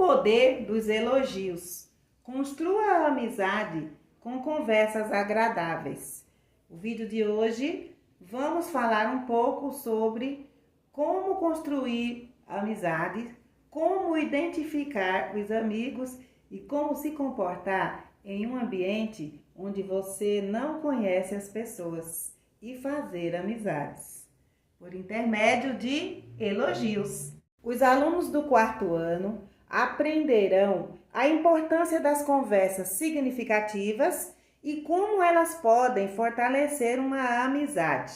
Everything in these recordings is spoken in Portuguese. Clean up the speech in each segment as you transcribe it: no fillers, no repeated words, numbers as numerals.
poder dos elogios. Construa a amizade com conversas agradáveis. O vídeo de hoje vamos falar um pouco sobre como construir amizade, como identificar os amigos e como se comportar em um ambiente onde você não conhece as pessoas e fazer amizades, por intermédio de elogios. Os alunos do 4º ano aprenderão a importância das conversas significativas e como elas podem fortalecer uma amizade.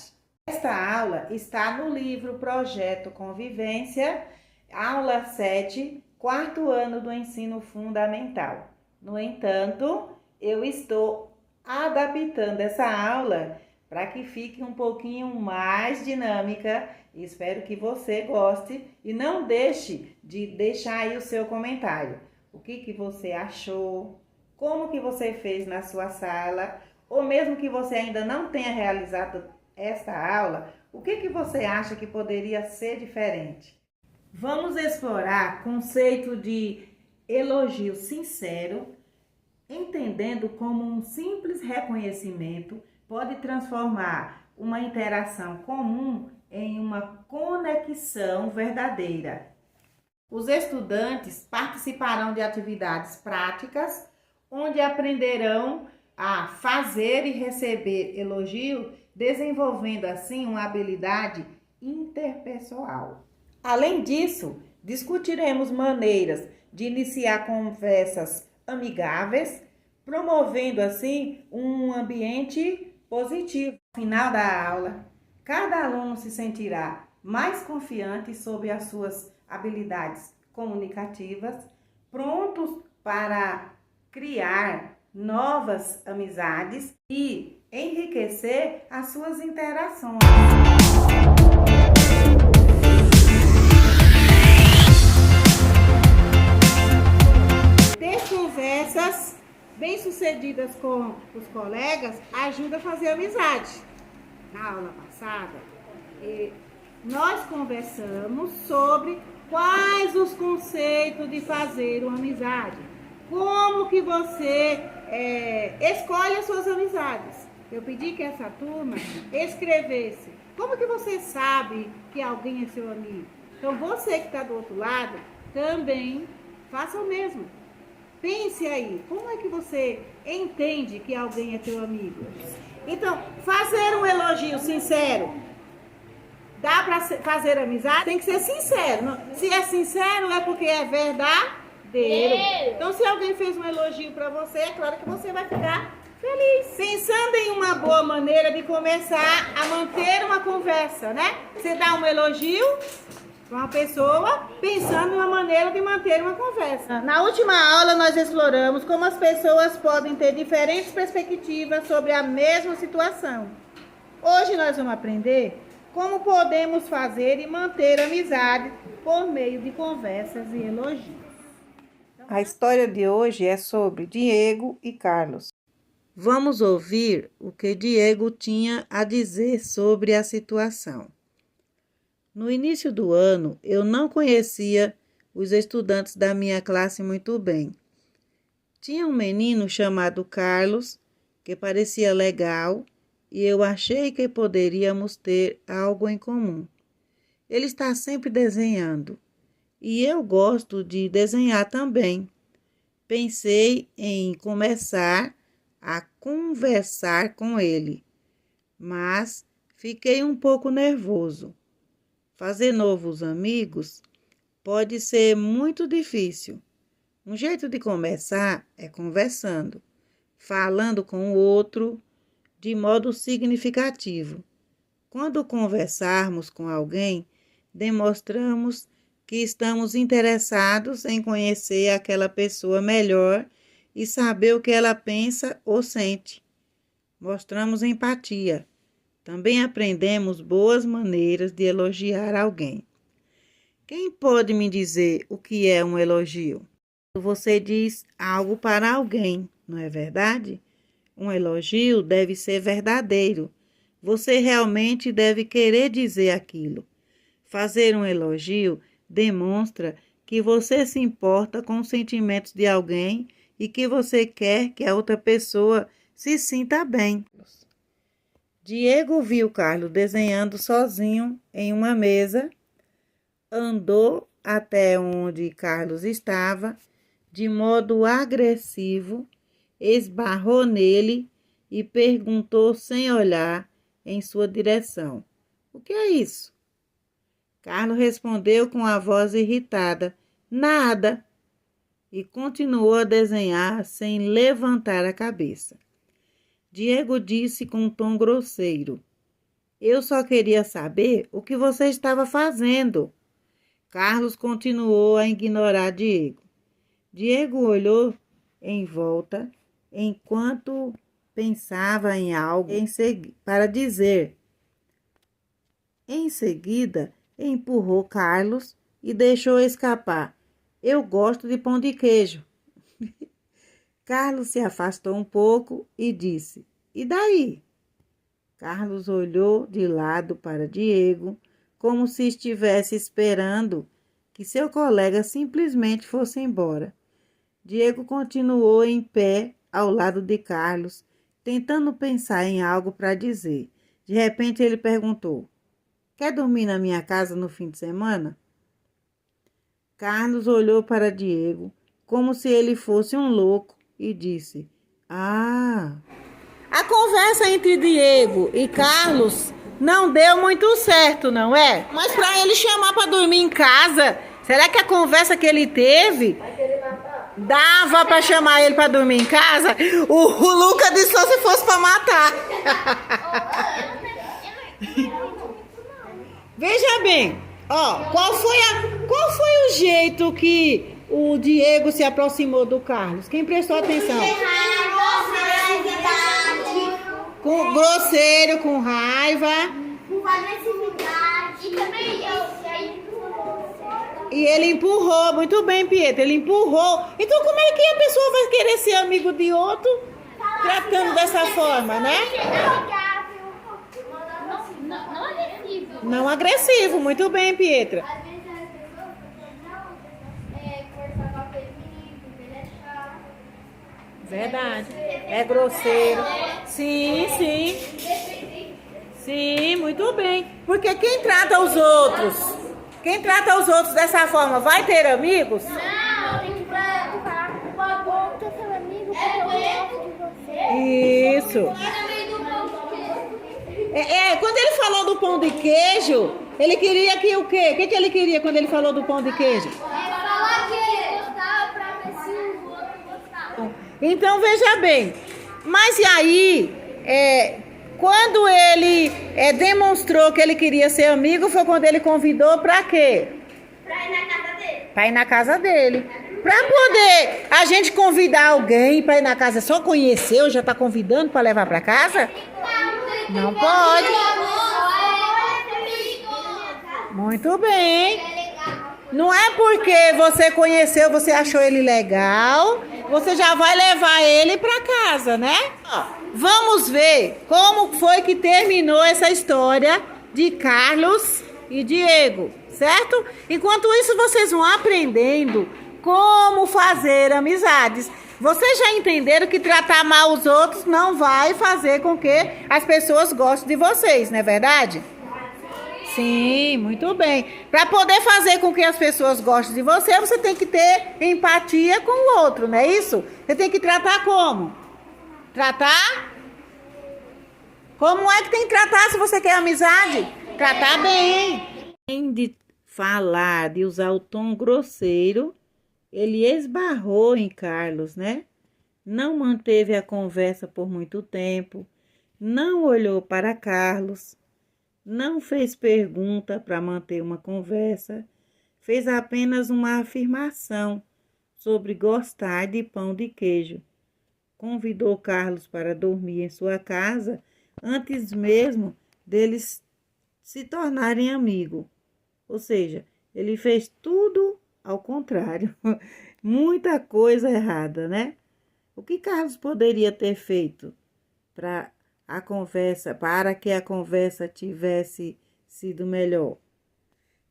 Esta aula está no livro Projeto Convivência, aula 7, 4º ano do ensino fundamental. No entanto, eu estou adaptando essa aula para que fique um pouquinho mais dinâmica. Espero que você goste e não deixe de deixar aí o seu comentário. O que você achou? Como que você fez na sua sala? Ou mesmo que você ainda não tenha realizado esta aula, o que você acha que poderia ser diferente? Vamos explorar o conceito de elogio sincero, entendendo como um simples reconhecimento pode transformar uma interação comum em uma conexão verdadeira. Os estudantes participarão de atividades práticas, onde aprenderão a fazer e receber elogio, desenvolvendo assim uma habilidade interpessoal. Além disso, discutiremos maneiras de iniciar conversas amigáveis, promovendo assim um ambiente positivo. No final da aula, cada aluno se sentirá mais confiante sobre as suas habilidades comunicativas, prontos para criar novas amizades e enriquecer as suas interações. Ter conversas bem-sucedidas com os colegas ajuda a fazer amizade. Na aula passada, nós conversamos sobre quais os conceitos de fazer uma amizade. Como que você escolhe as suas amizades. Eu pedi que essa turma escrevesse. Como que você sabe que alguém é seu amigo? Então, você que está do outro lado, também faça o mesmo. Pense aí, como é que você entende que alguém é teu amigo? Então, fazer um elogio sincero, dá para fazer amizade? Tem que ser sincero. Se é sincero, é porque é verdadeiro. Então, se alguém fez um elogio para você, é claro que você vai ficar feliz. Pensando em uma boa maneira de começar a manter uma conversa, né? Você dá um elogio para uma pessoa, pensando em uma maneira de manter uma conversa. Na última aula, nós exploramos como as pessoas podem ter diferentes perspectivas sobre a mesma situação. Hoje nós vamos aprender como podemos fazer e manter amizade por meio de conversas e elogios. A história de hoje é sobre Diego e Carlos. Vamos ouvir o que Diego tinha a dizer sobre a situação. No início do ano, eu não conhecia os estudantes da minha classe muito bem. Tinha um menino chamado Carlos, que parecia legal, e eu achei que poderíamos ter algo em comum. Ele está sempre desenhando, e eu gosto de desenhar também. Pensei em começar a conversar com ele, mas fiquei um pouco nervoso. Fazer novos amigos pode ser muito difícil. Um jeito de começar é conversando, falando com o outro de modo significativo. Quando conversarmos com alguém, demonstramos que estamos interessados em conhecer aquela pessoa melhor e saber o que ela pensa ou sente. Mostramos empatia. Também aprendemos boas maneiras de elogiar alguém. Quem pode me dizer o que é um elogio? Você diz algo para alguém, não é verdade? Um elogio deve ser verdadeiro. Você realmente deve querer dizer aquilo. Fazer um elogio demonstra que você se importa com os sentimentos de alguém e que você quer que a outra pessoa se sinta bem. Diego viu Carlos desenhando sozinho em uma mesa, andou até onde Carlos estava, de modo agressivo, esbarrou nele e perguntou sem olhar em sua direção: "O que é isso?" Carlos respondeu com a voz irritada: "Nada", e continuou a desenhar sem levantar a cabeça. Diego disse com um tom grosseiro: "Eu só queria saber o que você estava fazendo." Carlos continuou a ignorar Diego. Diego olhou em volta enquanto pensava em algo para dizer. Em seguida, empurrou Carlos e deixou escapar: "Eu gosto de pão de queijo." Carlos se afastou um pouco e disse: "E daí?" Carlos olhou de lado para Diego, como se estivesse esperando que seu colega simplesmente fosse embora. Diego continuou em pé ao lado de Carlos, tentando pensar em algo para dizer. De repente ele perguntou: "Quer dormir na minha casa no fim de semana?" Carlos olhou para Diego, como se ele fosse um louco, e disse: "Ah." A conversa entre Diego e Carlos não deu muito certo, não é? Mas para ele chamar para dormir em casa, será que a conversa que ele teve dava para chamar ele para dormir em casa? O Lucas disse só se fosse para matar. Veja bem, ó, qual foi o jeito que o Diego se aproximou do Carlos? Quem prestou atenção? Com grosseiro, com raiva. Com agressividade. E também e ele empurrou, muito bem, Pietro, ele empurrou. Então como é que a pessoa vai querer ser amigo de outro tratando dessa forma, né? Não agressivo. Não agressivo, muito bem, Pietra. Às vezes as pessoas conversar com aquele menino, porque ele é chato. Verdade. É grosseiro. Sim, sim. Sim, muito bem. Porque quem trata os outros dessa forma vai ter amigos? Não, tem que falar com seu amigo porque eu gosto de você. Isso. Quando ele falou do pão de queijo, ele queria que o quê? O que ele queria quando ele falou do pão de queijo? Falar que ele gostava pra ver se o outro gostava. Então, veja bem. Mas e aí, quando ele demonstrou que ele queria ser amigo, foi quando ele convidou pra quê? Pra ir na casa dele. Pra ir na casa dele. Pra poder a gente convidar alguém pra ir na casa, só conhecer ou já tá convidando pra levar pra casa? Não pode. Muito bem. Não é porque você conheceu, você achou ele legal, você já vai levar ele para casa, né? Vamos ver como foi que terminou essa história de Carlos e Diego, certo? Enquanto isso, vocês vão aprendendo como fazer amizades. Vocês já entenderam que tratar mal os outros não vai fazer com que as pessoas gostem de vocês, não é verdade? Sim, muito bem. Para poder fazer com que as pessoas gostem de você, você tem que ter empatia com o outro, não é isso? Você tem que tratar como? Tratar? Como é que tem que tratar se você quer amizade? Tratar bem. Além de falar, de usar o tom grosseiro, ele esbarrou em Carlos, né? Não manteve a conversa por muito tempo, não olhou para Carlos, não fez pergunta para manter uma conversa, fez apenas uma afirmação sobre gostar de pão de queijo. Convidou Carlos para dormir em sua casa antes mesmo deles se tornarem amigos. Ou seja, ele fez tudo ao contrário. Muita coisa errada, né? O que Carlos poderia ter feito para que a conversa tivesse sido melhor?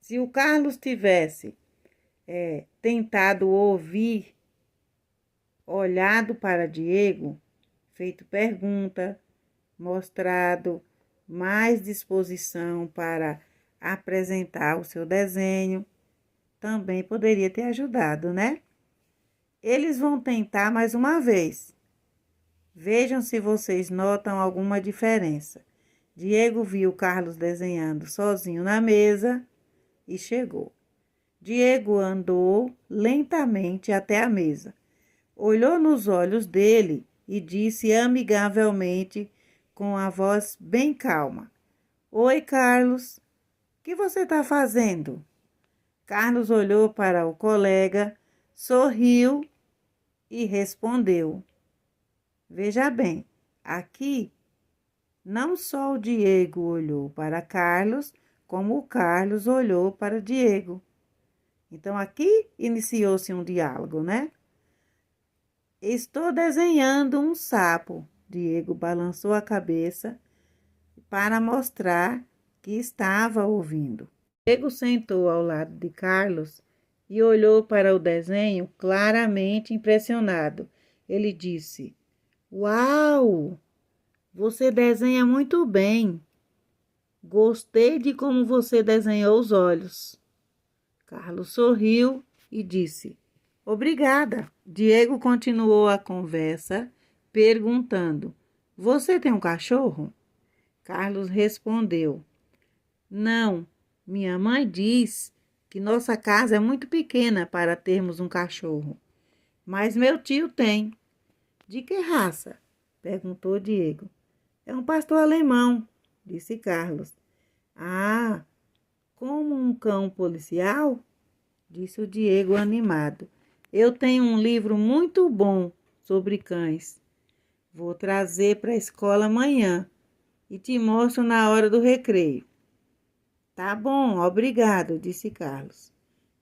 Se o Carlos tivesse tentado ouvir, olhado para Diego, feito pergunta, mostrado mais disposição para apresentar o seu desenho, também poderia ter ajudado, né? Eles vão tentar mais uma vez. Vejam se vocês notam alguma diferença. Diego viu Carlos desenhando sozinho na mesa e chegou. Diego andou lentamente até a mesa, olhou nos olhos dele e disse amigavelmente, com a voz bem calma: Oi, Carlos, o que você está fazendo? Carlos olhou para o colega, sorriu e respondeu: Veja bem, aqui não só o Diego olhou para Carlos, como o Carlos olhou para Diego. Então, aqui iniciou-se um diálogo, né? Estou desenhando um sapo. Diego balançou a cabeça para mostrar que estava ouvindo. Diego sentou ao lado de Carlos e olhou para o desenho claramente impressionado. Ele disse: Uau! Você desenha muito bem. Gostei de como você desenhou os olhos. Carlos sorriu e disse: Obrigada. Diego continuou a conversa, perguntando: Você tem um cachorro? Carlos respondeu: Não, minha mãe diz que nossa casa é muito pequena para termos um cachorro, mas meu tio tem. De que raça? Perguntou Diego. É um pastor alemão, disse Carlos. Ah, como um cão policial? Disse o Diego animado. Eu tenho um livro muito bom sobre cães. Vou trazer para a escola amanhã e te mostro na hora do recreio. Tá bom, obrigado, disse Carlos.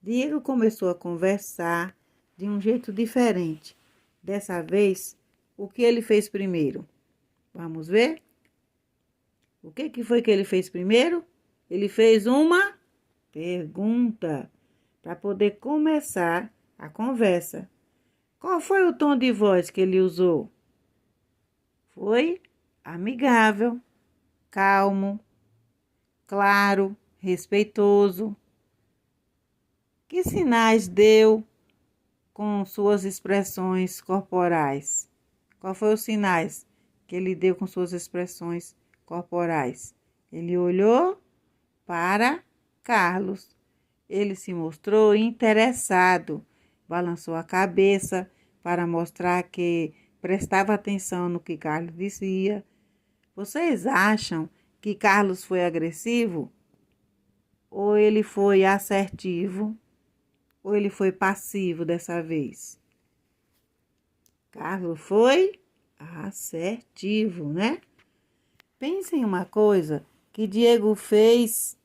Diego começou a conversar de um jeito diferente. Dessa vez, o que ele fez primeiro? Vamos ver? O que foi que ele fez primeiro? Ele fez uma pergunta para poder começar a conversa. Qual foi o tom de voz que ele usou? Foi amigável, calmo, claro, respeitoso. Que sinais deu com suas expressões corporais? Qual foi os sinais que ele deu com suas expressões corporais? Ele olhou para Carlos. Ele se mostrou interessado, balançou a cabeça para mostrar que prestava atenção no que Carlos dizia. Vocês acham que Carlos foi agressivo? Ou ele foi assertivo? Ou ele foi passivo dessa vez? Carlos foi assertivo, né? Pense em uma coisa que Diego fez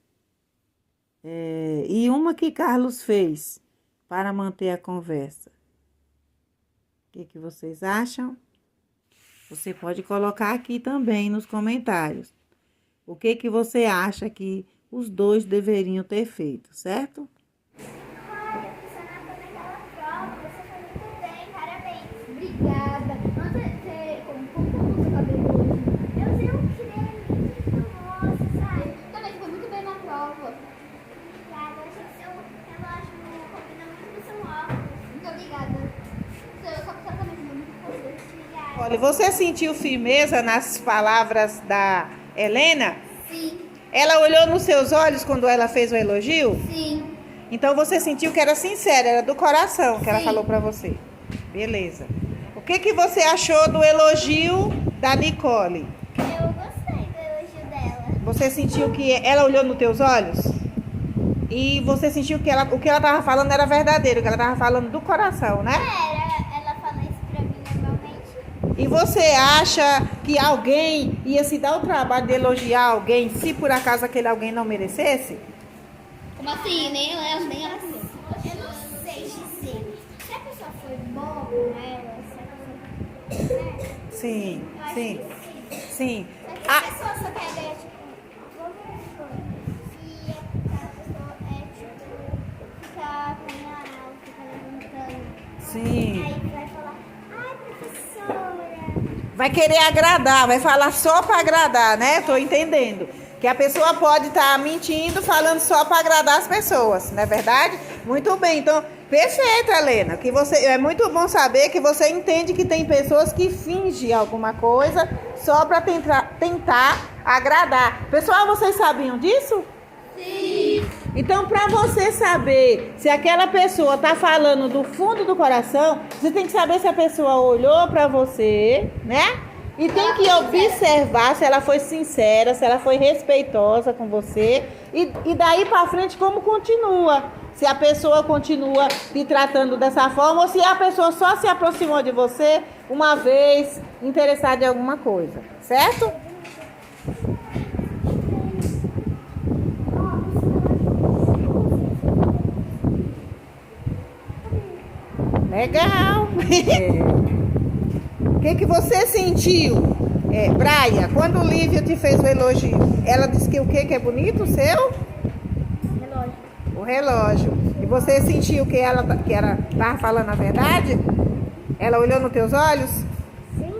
e uma que Carlos fez para manter a conversa. O que vocês acham? Você pode colocar aqui também nos comentários. O que você acha que os dois deveriam ter feito, certo? Olha, funcionava naquela prova, você foi muito bem, parabéns. Obrigada. Como tá o seu cabelo hoje? Eu usei um creme, nossa, sabe? Também foi muito bem na prova. Obrigada, eu achei que seu relógio combina muito com seu óculos. Muito obrigada. Seu cabelo também foi muito gostoso. Obrigada. Olha, você sentiu firmeza nas palavras da Helena? Sim. Ela olhou nos seus olhos quando ela fez o elogio? Sim. Então você sentiu que era sincera, era do coração que ela Sim. falou para você. Beleza. O que você achou do elogio da Nicole? Eu gostei do elogio dela. Você sentiu que ela olhou nos teus olhos? E você sentiu que o que ela estava falando era verdadeiro, que ela estava falando do coração, né? Ela fala isso pra mim normalmente. E você acha que alguém ia se dar o trabalho de elogiar alguém se por acaso aquele alguém não merecesse? Como assim? Nem ela também. Eu não sei dizer. Se a pessoa foi boa com ela, se a pessoa... Sim, Eu acho sim, que sim. sim. Mas se a pessoa só pega, tipo, qualquer coisa, se a pessoa tipo, fica com a Sim. Aí vai falar, ai, professora. Vai querer agradar, vai falar só para agradar, né? Tô entendendo. Que a pessoa pode estar mentindo, falando só para agradar as pessoas, não é verdade? Muito bem, então, perfeito, Helena. Que você, é muito bom saber que você entende que tem pessoas que fingem alguma coisa só para tentar agradar. Pessoal, vocês sabiam disso? Sim. Então, para você saber se aquela pessoa tá falando do fundo do coração, você tem que saber se a pessoa olhou para você, né? E tem que observar se ela foi sincera, se ela foi respeitosa com você. E daí para frente, como continua. Se a pessoa continua te tratando dessa forma ou se a pessoa só se aproximou de você uma vez interessada em alguma coisa, certo? Legal. O que você sentiu, Braia, quando o Lívia te fez o elogio? Ela disse que o que é bonito, o seu? Relógio. O relógio. E você sentiu que ela estava falando a verdade? Ela olhou nos teus olhos? Sim.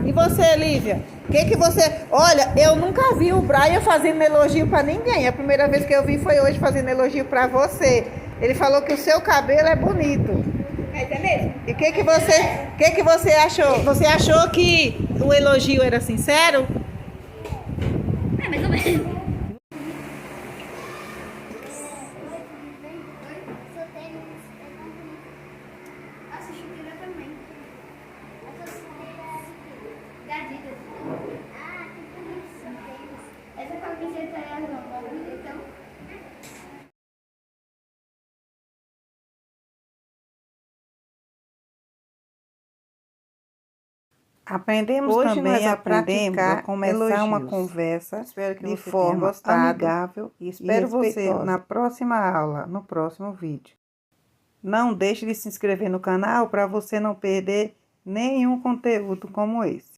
E você, Lívia? O que você... Olha, eu nunca vi o Brian fazendo elogio para ninguém. A primeira vez que eu vi foi hoje fazendo elogio para você. Ele falou que o seu cabelo é bonito. É mesmo? E o que você achou? Você achou que o elogio era sincero? É, mais ou menos. Seu tênis é tão bonito. Nossa, chuteira também. Essa chuteira é da Adidas. Ah, que bonito seu tênis. Essa camiseta é a nova, então. Aprendemos Hoje também nós a aprendemos a começar uma elogios. conversa Espero que de você forma tenha gostado amigável e e espero você respeitosa. Na próxima aula, no próximo vídeo. Não deixe de se inscrever no canal para você não perder nenhum conteúdo como esse.